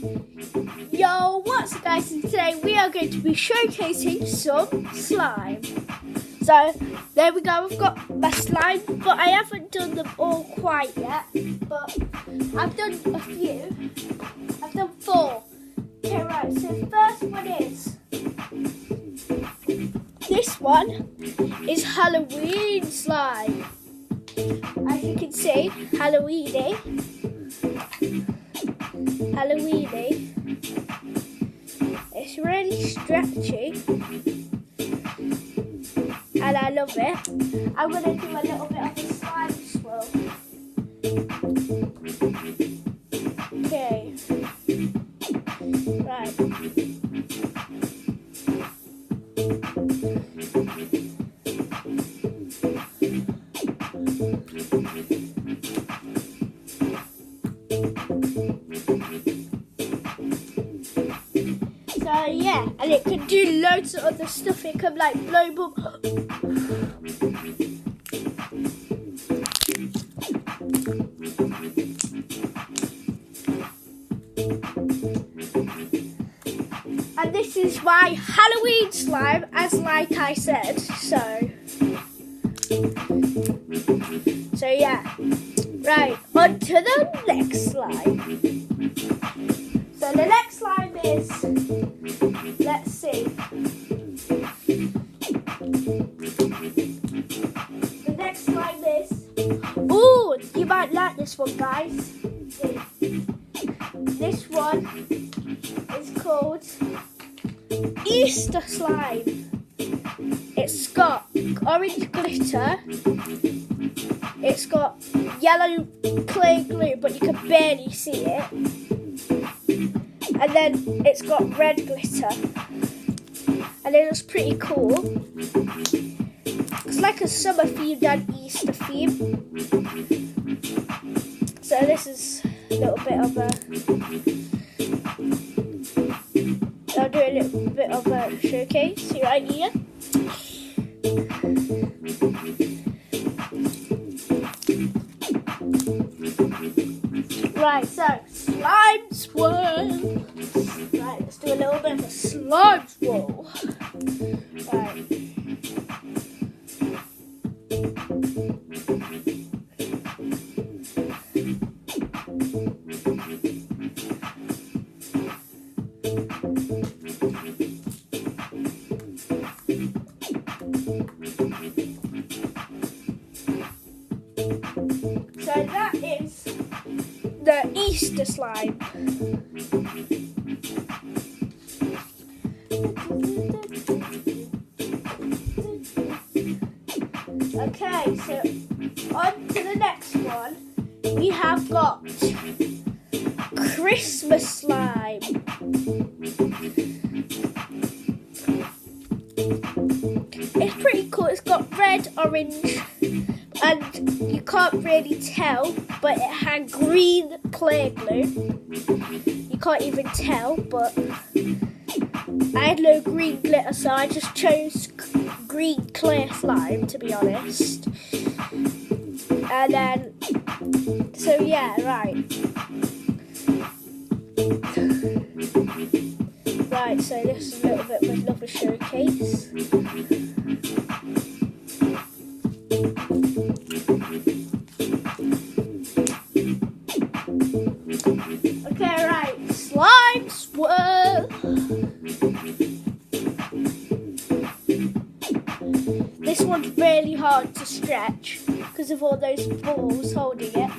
Yo, what's up guys, and today we are going to be showcasing some slime. So, there we go, I've got my slime, but I haven't done them all quite yet, but I've done a few. I've done 4. Okay, right, so the first one is, this one is Halloween slime. As you can see, Halloweeny. It's really stretchy and I love it. I'm going to do a little bit of a slime swirl. Okay. Right. So yeah, and it can do loads of other stuff. It can like blow up. And this is my Halloween slime, as like I said. So yeah, right, on to the next slime. So the next slime is, let's see. The next slime is, ooh, you might like this one, guys. This one is called Easter slime. It's got orange glitter. It's got yellow clay glue, but you can barely see it. And then it's got red glitter. And it looks pretty cool. It's like a summer theme and Easter theme. So this is a little bit of a... I'll do a little bit of a showcase right here. Right, so slime swirl. Right, let's do a little bit of a slime swirl. Right. So that is the Easter slime. Okay, so on to the next one. We have got Christmas slime. It's pretty cool. It's got red, orange, and you can't really tell, but it had green clear glue. You can't even tell, but I had no green glitter, so I just chose green clear slime, to be honest. And then, so yeah, right. Right, so this is a little bit of another showcase. Okay, right, slime swirl. This one's really hard to stretch because of all those balls holding it.